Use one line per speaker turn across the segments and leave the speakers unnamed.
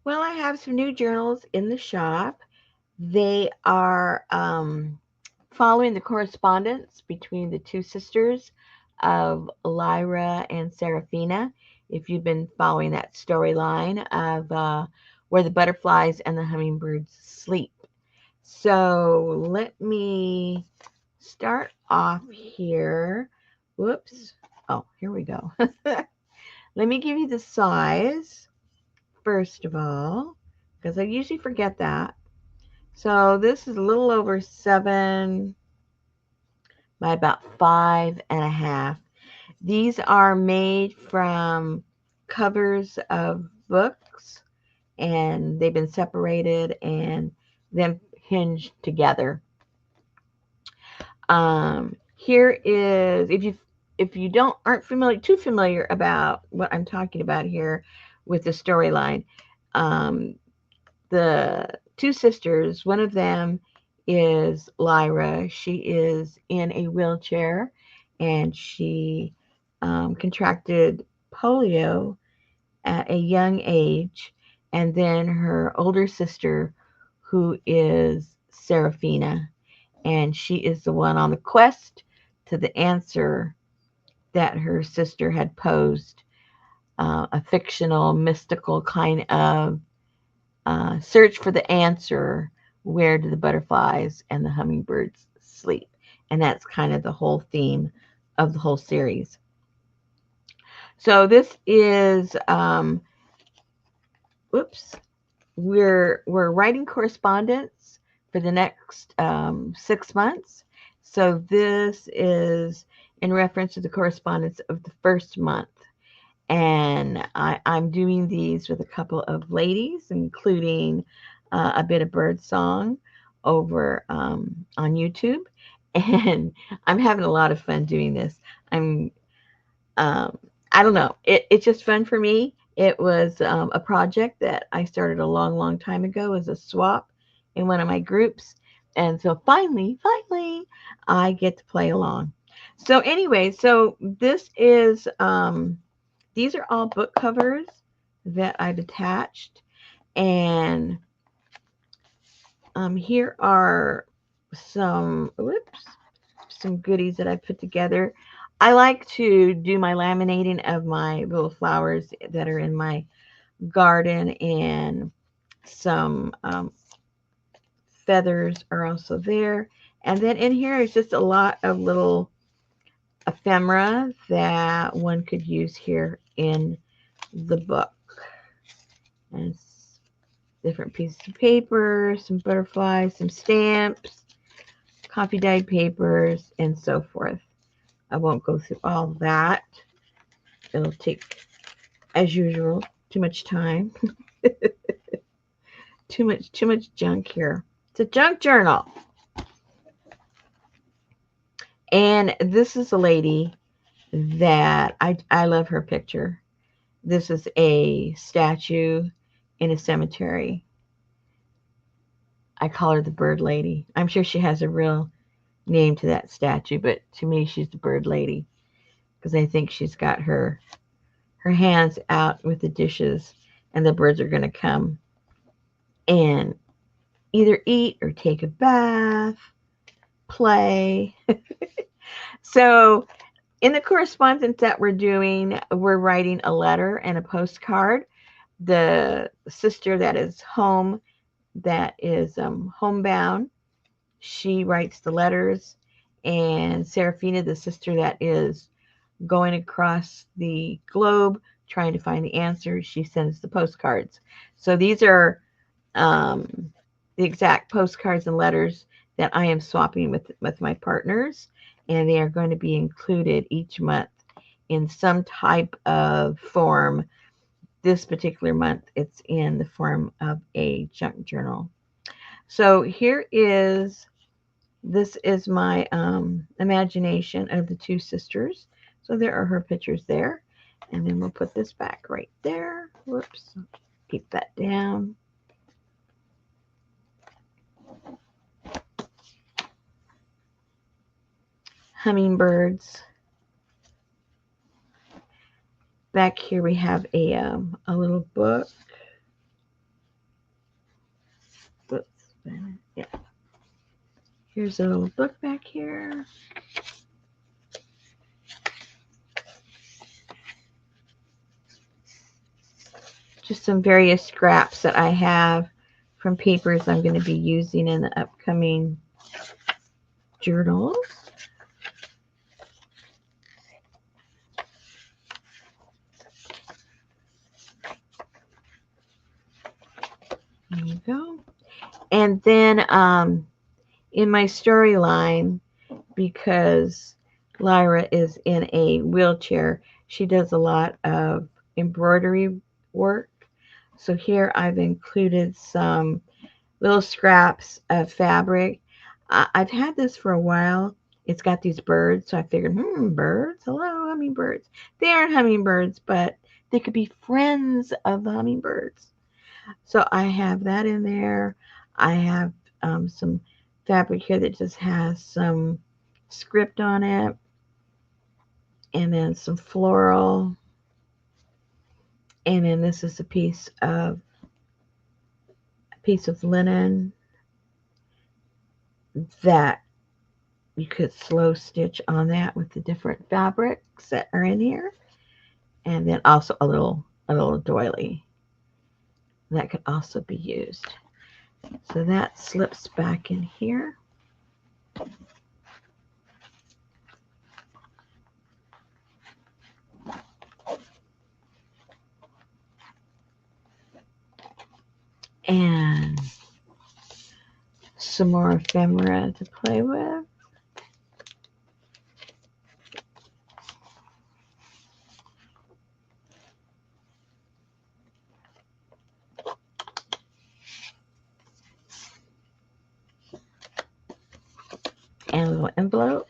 Well, I have some new journals in the shop. They are following the correspondence between the two sisters of Lyra and Seraphina. If you've been following that storyline of where the butterflies and the hummingbirds sleep. So let me start off here. Whoops. Oh, here we go. Let me give you the size first of all, because I usually forget that. So this is a little over 7 by about 5.5. These are made from covers of books, and they've been separated and then hinged together. Here is, if you don't aren't familiar too familiar about what I'm talking about here with the storyline. um, the two sisters, one of them is Lyra. She is in a wheelchair, and she contracted polio at a young age. And then her older sister, who is Seraphina, and she is the one on the quest to the answer that her sister had posed, a fictional, mystical kind of search for the answer. Where do the butterflies and the hummingbirds sleep? And that's kind of the whole theme of the whole series. So this is, whoops, we're writing correspondence for the next 6 months. So this is in reference to the correspondence of the first month. And I'm doing these with a couple of ladies, including a bit of bird song over on YouTube. And I'm having a lot of fun doing this. I'm um, I don't know. It's just fun for me. It was a project that I started a long, long time ago as a swap in one of my groups. And so finally, I get to play along. So anyway, so these are all book covers that I've attached. And here are some goodies that I put together. I like to do my laminating of my little flowers that are in my garden, and some feathers are also there. And then in here is just a lot of little ephemera that one could use here in the book. And different pieces of paper, some butterflies, some stamps, coffee dyed papers, and so forth. I won't go through all that. It'll take, as usual, too much time. Too much junk here. It's a junk journal. And this is a lady that I love her picture. This is a statue in a cemetery. I call her the bird lady. I'm sure she has a real name to that statue, but to me she's the bird lady, because I think she's got her hands out with the dishes, and the birds are going to come and either eat or take a bath, play. So in the correspondence that we're doing, we're writing a letter and a postcard. The sister that is home, that is homebound, she writes the letters. And Seraphina, the sister that is going across the globe trying to find the answer, she sends the postcards. So these are um, the exact postcards and letters that I am swapping with my partners, and they are going to be included each month in some type of form. This particular month, it's in the form of a junk journal. So this is my imagination of the two sisters. So there are her pictures there. And then we'll put this back right there. Whoops. Keep that down. Hummingbirds. Back here we have a little book. open. Yeah. Here's a little book back here. Just some various scraps that I have from papers I'm going to be using in the upcoming journals. There you go. And then in my storyline, because Lyra is in a wheelchair, she does a lot of embroidery work. So here I've included some little scraps of fabric. I've had this for a while. It's got these birds, so I figured, birds, hello, hummingbirds. They aren't hummingbirds, but they could be friends of the hummingbirds. So I have that in there. I have some fabric here that just has some script on it, and then some floral, and then this is a piece of linen that you could slow stitch on that with the different fabrics that are in here, and then also a little doily that could also be used. So that slips back in here. And some more ephemera to play with. And a little envelope.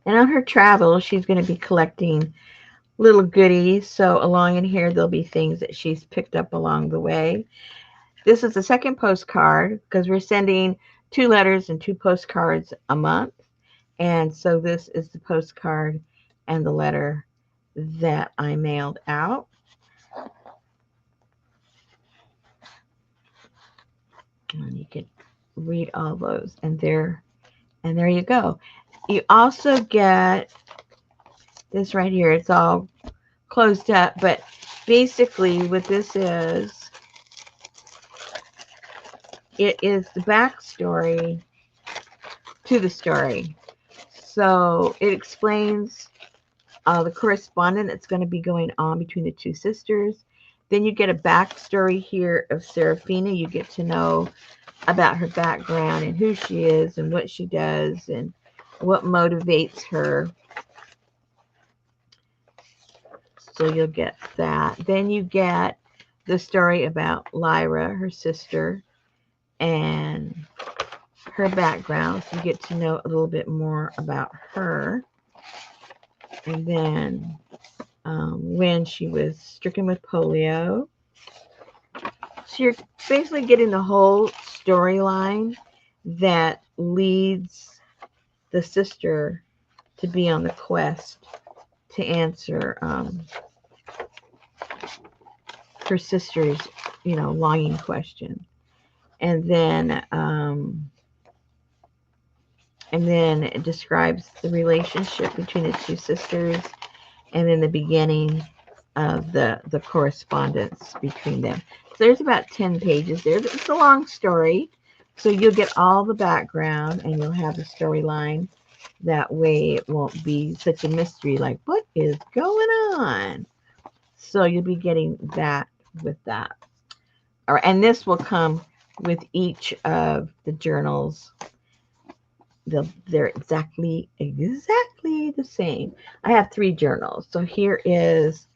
And on her travels, she's going to be collecting little goodies. So along in here, there'll be things that she's picked up along the way. This is the second postcard because we're sending 2 letters and 2 postcards a month. And so this is the postcard and the letter that I mailed out. And you can read all those. And there you go. You also get this right here. It's all closed up, but basically what this is, it is the backstory to the story. So it explains the correspondence that's going to be going on between the 2 sisters. Then you get a backstory here of Serafina. You get to know about her background and who she is and what she does and what motivates her. So you'll get that. Then you get the story about Lyra, her sister, and her background. So you get to know a little bit more about her. And then when she was stricken with polio. So you're basically getting the whole storyline that leads the sister to be on the quest to answer her sister's, longing question. And then it describes the relationship between the 2 sisters, and then the beginning of the correspondence between them. So there's about 10 pages there. It's a long story, so you'll get all the background and you'll have the storyline. That way it won't be such a mystery like, what is going on? So you'll be getting that with that. All right, and this will come with each of the journals. They're exactly the same. I have 3 journals. So here is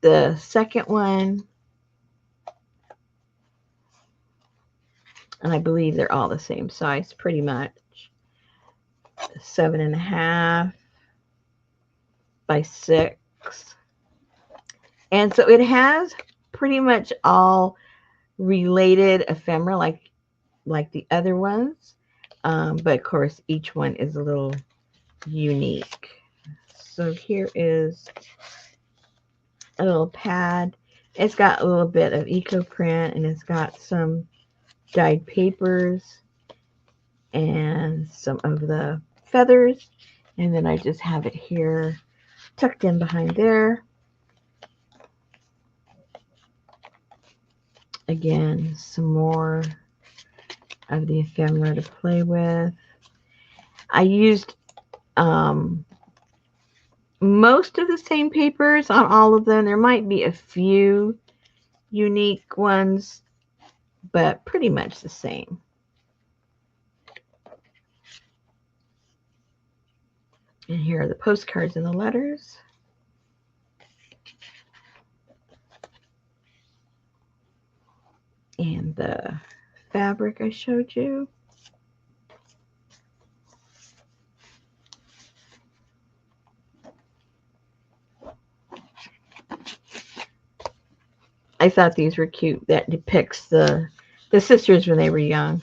the second one, and I believe they're all the same size pretty much. 7.5 by 6. And so it has pretty much all related ephemera like the other ones. But of course, each one is a little unique. So here is a little pad It's got a little bit of eco print, and it's got some dyed papers and some of the feathers. And then I just have it here tucked in behind there. Again, some more of the ephemera to play with. I used most of the same papers on all of them. There might be a few unique ones, but pretty much the same. And here are the postcards and the letters. And the fabric I showed you. I thought these were cute. That depicts the sisters when they were young.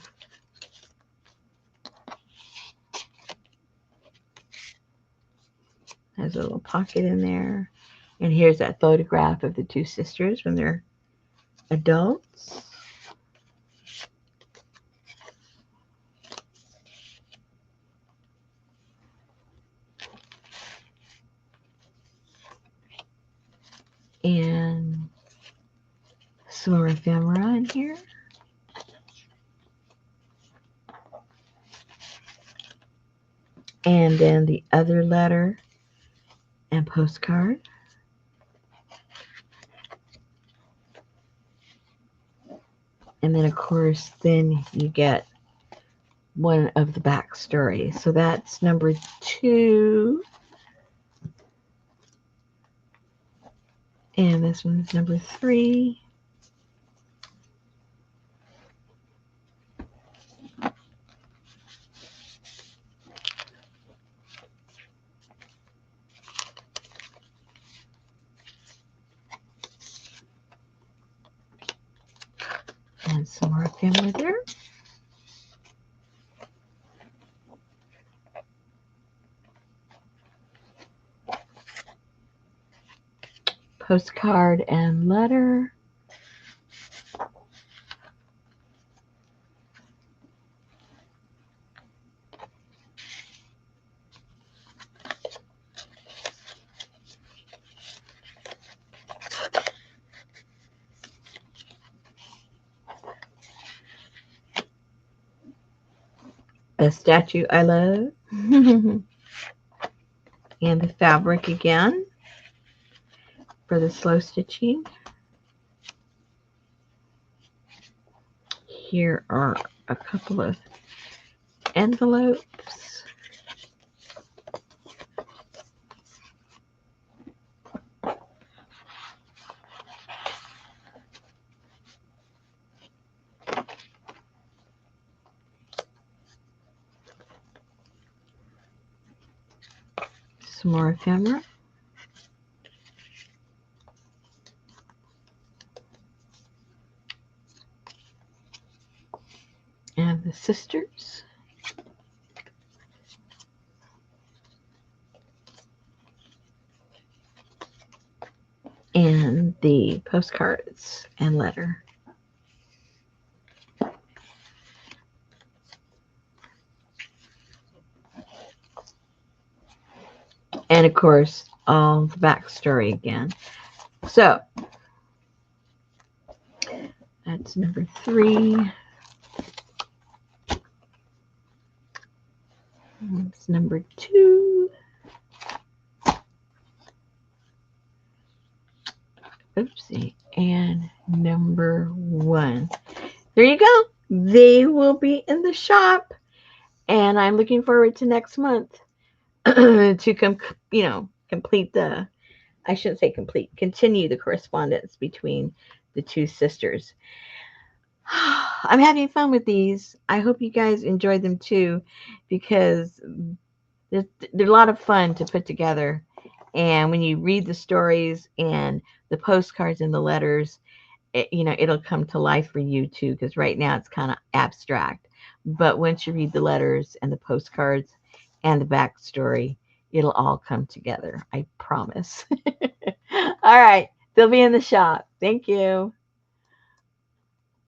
Has a little pocket in there. And here's that photograph of the two sisters when they're adults. And some more ephemera in here. And then the other letter and postcard. And then, of course, then you get one of the backstories. So that's number 2. And this one's number 3. And some more ephemera there. Postcard and letter. A statue I love. And the fabric again for the slow stitching. Here are a couple of envelopes. Some more ephemera. And the sisters. And the postcards and letter. And of course, all the backstory again. So that's number 3. That's number 2. Oopsie. And number 1. There you go. They will be in the shop. And I'm looking forward to next month to complete the, I shouldn't say complete, continue the correspondence between the two sisters. I'm having fun with these. I hope you guys enjoyed them too, because they're a lot of fun to put together. And when you read the stories and the postcards and the letters, it'll come to life for you too, because right now it's kind of abstract. But once you read the letters and the postcards and the backstory, it'll all come together. I promise. All right. They'll be in the shop. Thank you.